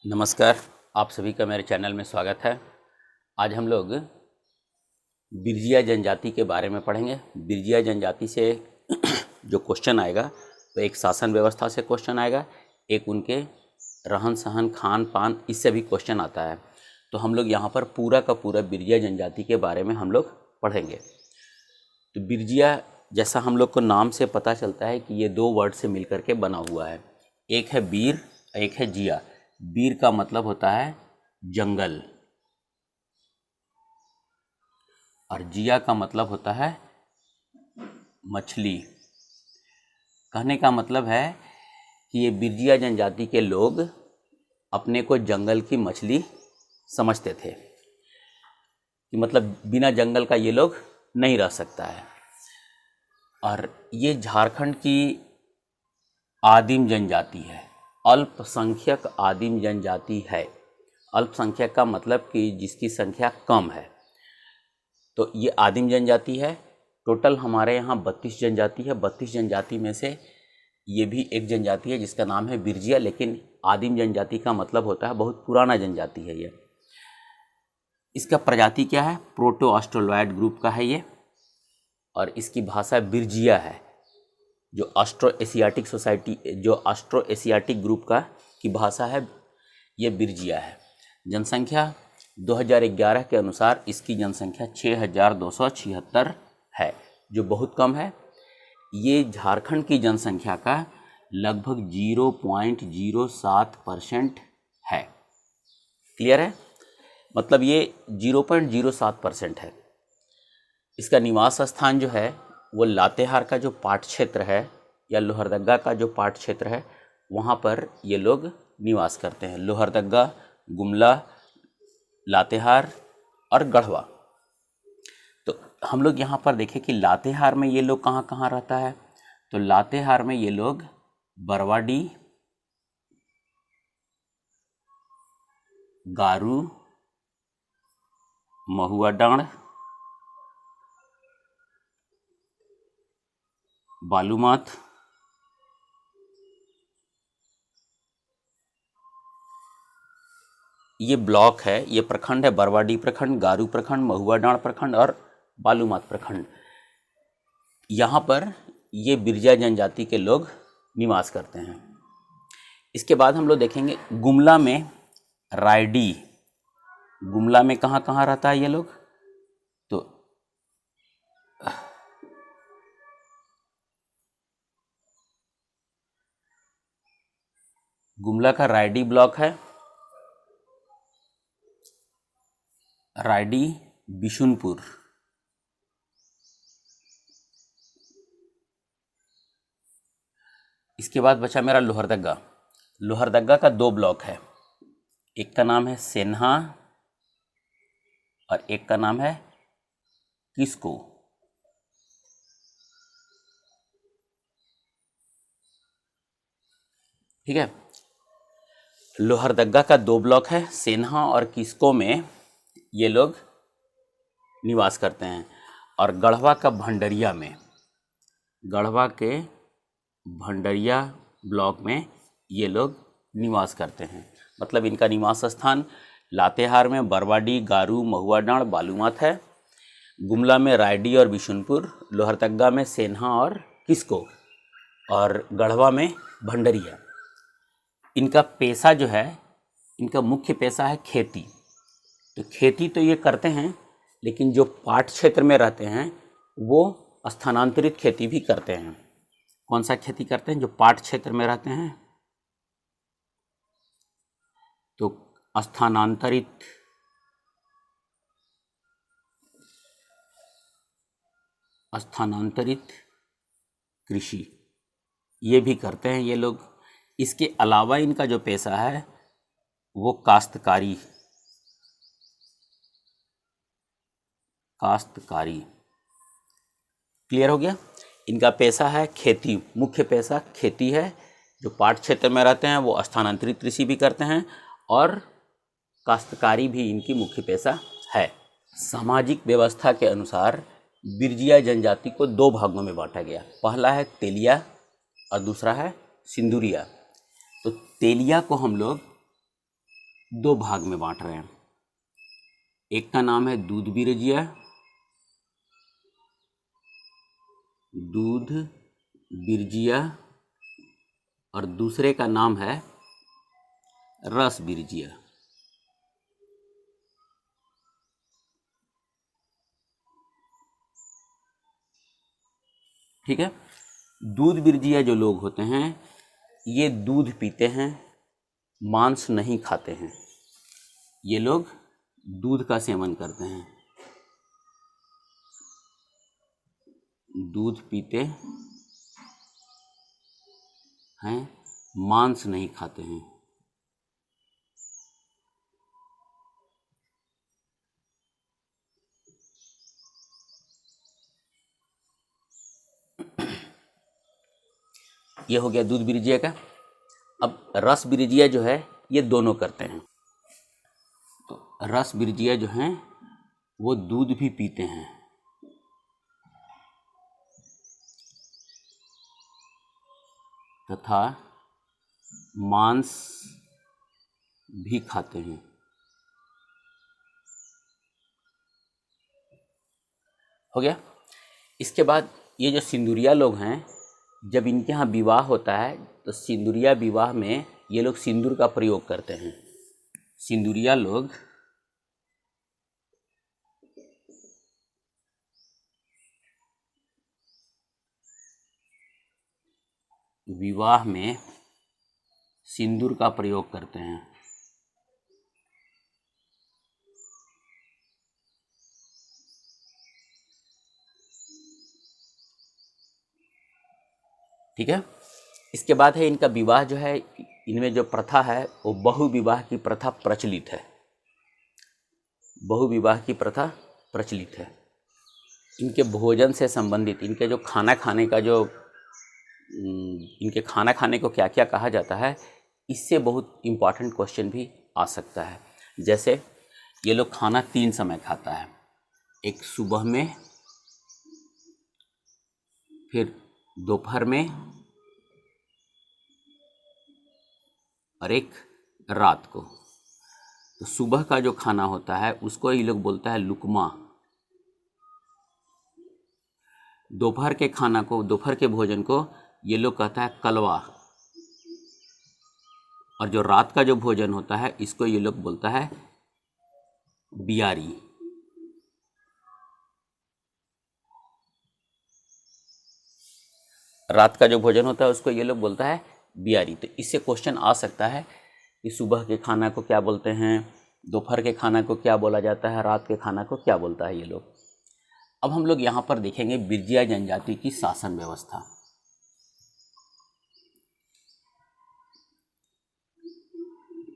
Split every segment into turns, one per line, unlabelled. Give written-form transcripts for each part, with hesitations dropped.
नमस्कार, आप सभी का मेरे चैनल में स्वागत है। आज हम लोग बिरजिया जनजाति के बारे में पढ़ेंगे। बिरजिया जनजाति से जो क्वेश्चन आएगा वो एक शासन व्यवस्था से क्वेश्चन आएगा, एक उनके रहन सहन खान पान इससे भी क्वेश्चन आता है। तो हम लोग यहाँ पर पूरा का पूरा बिरजिया जनजाति के बारे में हम लोग पढ़ेंगे। तो बिरजिया जैसा हम लोग को नाम से पता चलता है कि ये दो वर्ड से मिलकर के बना हुआ है, एक है बीर, एक है जिया। बीर का मतलब होता है जंगल और जिया का मतलब होता है मछली। कहने का मतलब है कि ये बिरजिया जनजाति के लोग अपने को जंगल की मछली समझते थे, कि मतलब बिना जंगल का ये लोग नहीं रह सकता है। और ये झारखंड की आदिम जनजाति है, अल्पसंख्यक आदिम जनजाति है। अल्पसंख्यक का मतलब कि जिसकी संख्या कम है, तो ये आदिम जनजाति है। टोटल हमारे यहाँ 32 जनजाति है। 32 जनजाति में से ये भी एक जनजाति है जिसका नाम है बिरजिया, लेकिन आदिम जनजाति का मतलब होता है बहुत पुराना जनजाति है ये। इसका प्रजाति क्या है? प्रोटो ऑस्ट्रोलॉयड ग्रुप का है ये, और इसकी भाषा बिरजिया है, जो ऑस्ट्रो एशियाटिक सोसाइटी, जो ऑस्ट्रो एशियाटिक ग्रुप का की भाषा है, ये बिरजिया है। जनसंख्या 2011 के अनुसार इसकी जनसंख्या 6276 है, जो बहुत कम है। ये झारखंड की जनसंख्या का लगभग 0.07% है। क्लियर है? मतलब ये 0.07% है। इसका निवास स्थान जो है वो लातेहार का जो पाट क्षेत्र है या लोहरदग्गा का जो पाट क्षेत्र है, वहाँ पर ये लोग निवास करते हैं। लोहरदग्गा, गुमला, लातेहार और गढ़वा। तो हम लोग यहाँ पर देखें कि लातेहार में ये लोग कहाँ कहाँ रहता है। तो लातेहार में ये लोग बरवाडी, गारू, महुआ डांड़, बालूमाथ, ये ब्लॉक है, ये प्रखंड है। बरवाडी प्रखंड, गारू प्रखंड, महुआ डांड़ प्रखंड और बालूमाथ प्रखंड। यहाँ पर ये बिरजिया जनजाति के लोग निवास करते हैं। इसके बाद हम लोग देखेंगे गुमला में रायडी। गुमला में कहाँ कहाँ रहता है ये लोग? तो गुमला का रायडी ब्लॉक है, रायडी, बिशुनपुर। इसके बाद बचा मेरा लोहरदग्गा। लोहरदग्गा का 2 ब्लॉक है, एक का नाम है सेन्हा और एक का नाम है किस्को। ठीक है, लोहरदग्गा का 2 ब्लॉक है, सेन्हा और किस्को में ये लोग निवास करते हैं। और गढ़वा का भंडरिया में, गढ़वा के भंडरिया ब्लॉक में ये लोग निवास करते हैं। मतलब इनका निवास स्थान लातेहार में बरवाडी, गारू, महुआ डांड़, बालूमाथ है। गुमला में रायडी और बिशुनपुर, लोहरदग्गा में सेन्हा और किस्को, और गढ़वा में भंडरिया। इनका पेशा जो है, इनका मुख्य पेशा है खेती। तो खेती तो ये करते हैं, लेकिन जो पाट क्षेत्र में रहते हैं वो स्थानांतरित खेती भी करते हैं। कौन सा खेती करते हैं? जो पाट क्षेत्र में रहते हैं तो स्थानांतरित कृषि ये भी करते हैं ये लोग। इसके अलावा इनका जो पेशा है वो काश्तकारी। क्लियर हो गया? इनका पेशा है खेती, मुख्य पेशा खेती है। जो पाट क्षेत्र में रहते हैं वो स्थानांतरित कृषि भी करते हैं और काश्तकारी भी इनकी मुख्य पेशा है। सामाजिक व्यवस्था के अनुसार बिरजिया जनजाति को 2 भागों में बांटा गया। पहला है तेलिया और दूसरा है सिंदूरिया। तो तेलिया को हम लोग दो भाग में बांट रहे हैं। एक का नाम है दूध बिरजिया, दूध बिरजिया, और दूसरे का नाम है रस बिरजिया। ठीक है। दूध बिरजिया जो लोग होते हैं ये दूध पीते हैं, मांस नहीं खाते हैं। ये लोग दूध का सेवन करते हैं, दूध पीते हैं, मांस नहीं खाते हैं। ये हो गया दूध बिरजिया का। अब रस बिरजिया जो है ये दोनों करते हैं। तो रस बिरजिया जो हैं वो दूध भी पीते हैं, तथा मांस भी खाते हैं। हो गया। इसके बाद ये जो सिंदूरिया लोग हैं, जब इनके यहाँ विवाह होता है तो सिंदूरिया विवाह में ये लोग सिंदूर का प्रयोग करते हैं। सिंदूरिया लोग विवाह में सिंदूर का प्रयोग करते हैं। ठीक है। इसके बाद है इनका विवाह जो है, इनमें जो प्रथा है वो बहुविवाह की प्रथा प्रचलित है। बहुविवाह की प्रथा प्रचलित है। इनके भोजन से संबंधित, इनके जो खाना खाने का जो इनके खाना खाने को क्या क्या कहा जाता है, इससे बहुत इम्पॉर्टेंट क्वेश्चन भी आ सकता है। जैसे ये लोग खाना 3 समय खाता है, एक सुबह में, फिर दोपहर में, और एक रात को। तो सुबह का जो खाना होता है उसको ये लोग बोलता है लुकमा। दोपहर के खाना को, दोपहर के भोजन को ये लोग कहता है कलवा, और जो रात का जो भोजन होता है इसको ये लोग बोलता है बियारी। रात का जो भोजन होता है उसको ये लोग बोलता है बियारी। तो इससे क्वेश्चन आ सकता है कि सुबह के खाना को क्या बोलते हैं, दोपहर के खाना को क्या बोला जाता है, रात के खाना को क्या बोलता है ये लोग। अब हम लोग यहाँ पर देखेंगे बिरजिया जनजाति की शासन व्यवस्था।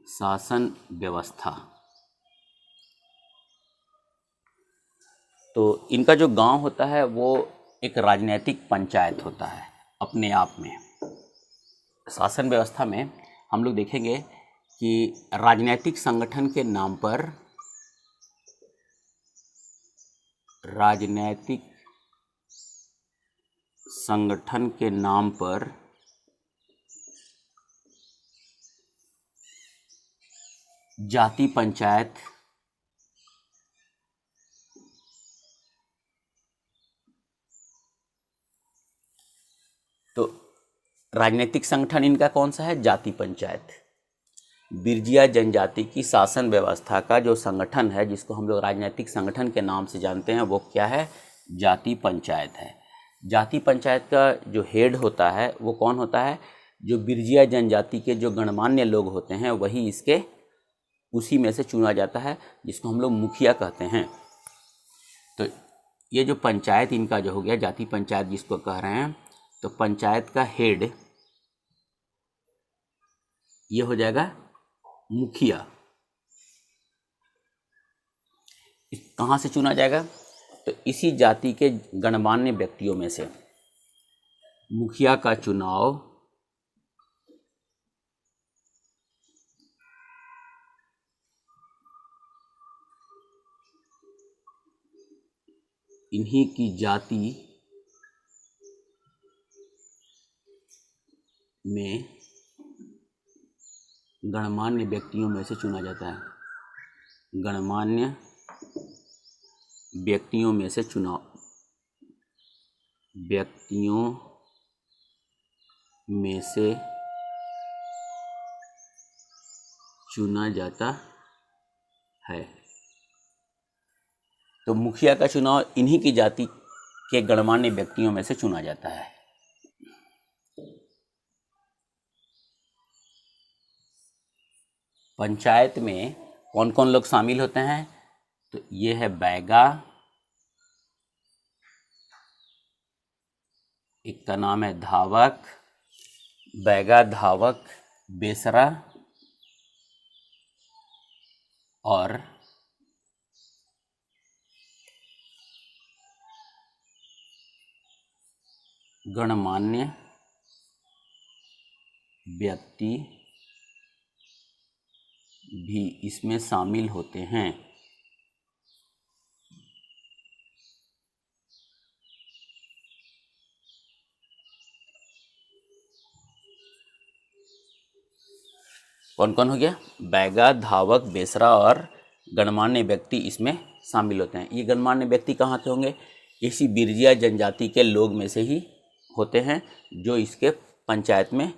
शासन व्यवस्था। तो इनका जो गांव होता है वो एक राजनीतिक पंचायत होता है अपने आप में। शासन व्यवस्था में हम लोग देखेंगे कि राजनीतिक संगठन के नाम पर, राजनीतिक संगठन के नाम पर जाति पंचायत, तो राजनीतिक संगठन इनका कौन सा है, जाति पंचायत। बिरजिया जनजाति की शासन व्यवस्था का जो संगठन है, जिसको हम लोग राजनीतिक संगठन के नाम से जानते हैं, वो क्या है, जाति पंचायत है। जाति पंचायत का जो हेड होता है वो कौन होता है, जो बिरजिया जनजाति के जो गणमान्य लोग होते हैं वही इसके उसी में से चुना जाता है, जिसको हम लोग मुखिया कहते हैं। तो ये जो पंचायत इनका जो हो गया, जाति पंचायत जिसको कह रहे हैं, तो पंचायत का हेड ये हो जाएगा मुखिया। कहाँ से चुना जाएगा, तो इसी जाति के गणमान्य व्यक्तियों में से मुखिया का चुनाव इन्हीं की जाति में गणमान्य व्यक्तियों में से चुना जाता है। गणमान्य व्यक्तियों में से चुना जाता है। तो मुखिया का चुनाव इन्हीं की जाति के गणमान्य व्यक्तियों में से चुना जाता है। पंचायत में कौन कौन लोग शामिल होते हैं? तो ये है बैगा, एक का नाम है धावक, बैगा, धावक, बेसरा और गणमान्य व्यक्ति भी इसमें शामिल होते हैं। कौन कौन हो गया? बैगा, धावक, बेसरा और गणमान्य व्यक्ति इसमें शामिल होते हैं। ये गणमान्य व्यक्ति कहाँ के होंगे? इसी बिरजिया जनजाति के लोग में से ही होते हैं जो इसके पंचायत में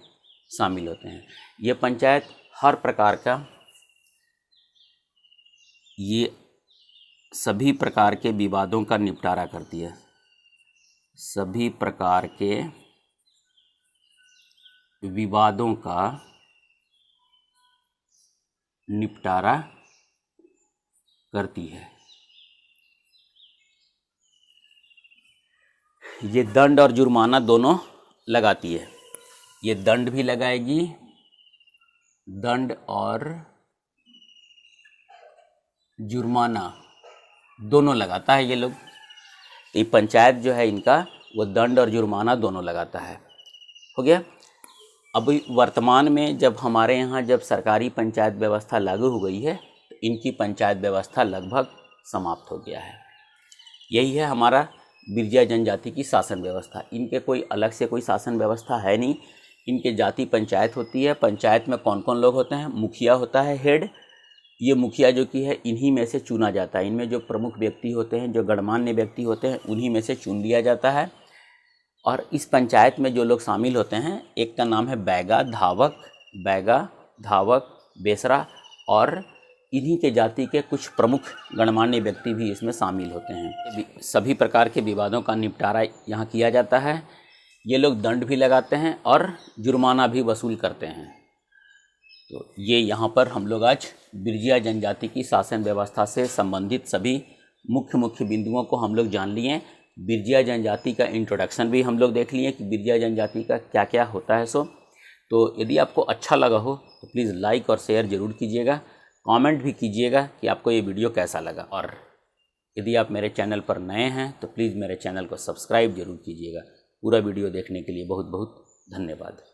शामिल होते हैं। ये पंचायत हर प्रकार का, ये सभी प्रकार के विवादों का निपटारा करती है। सभी प्रकार के विवादों का निपटारा करती है। ये दंड और जुर्माना दोनों लगाती है। ये दंड भी लगाएगी, दंड और जुर्माना दोनों लगाता है ये लोग। ये पंचायत जो है इनका, वो दंड और जुर्माना दोनों लगाता है। हो गया। अब वर्तमान में जब हमारे यहाँ जब सरकारी पंचायत व्यवस्था लागू हो गई है तो इनकी पंचायत व्यवस्था लगभग समाप्त हो गया है। यही है हमारा बिरजिया जनजाति की शासन व्यवस्था। इनके कोई अलग से कोई शासन व्यवस्था है नहीं। इनके जाति पंचायत होती है। पंचायत में कौन कौन लोग होते हैं? मुखिया होता है हेड। ये मुखिया जो कि है इन्हीं में से चुना जाता है। इनमें जो प्रमुख व्यक्ति होते हैं, जो गणमान्य व्यक्ति होते हैं, उन्हीं में से चुन लिया जाता है। और इस पंचायत में जो लोग शामिल होते हैं, एक का नाम है बैगा, धावक, बेसरा और इन्हीं के जाति के कुछ प्रमुख गणमान्य व्यक्ति भी इसमें शामिल होते हैं। सभी प्रकार के विवादों का निपटारा यहाँ किया जाता है। ये लोग दंड भी लगाते हैं और जुर्माना भी वसूल करते हैं। तो ये यहाँ पर हम लोग आज बिरजिया जनजाति की शासन व्यवस्था से संबंधित सभी मुख्य बिंदुओं को हम लोग जान लिए। बिरजिया जनजाति का इंट्रोडक्शन भी हम लोग देख लिए कि बिरजिया जनजाति का क्या क्या होता है। तो यदि आपको अच्छा लगा हो तो प्लीज़ लाइक और शेयर ज़रूर कीजिएगा। कमेंट भी कीजिएगा कि आपको ये वीडियो कैसा लगा। और यदि आप मेरे चैनल पर नए हैं तो प्लीज़ मेरे चैनल को सब्सक्राइब ज़रूर कीजिएगा। पूरा वीडियो देखने के लिए बहुत बहुत धन्यवाद।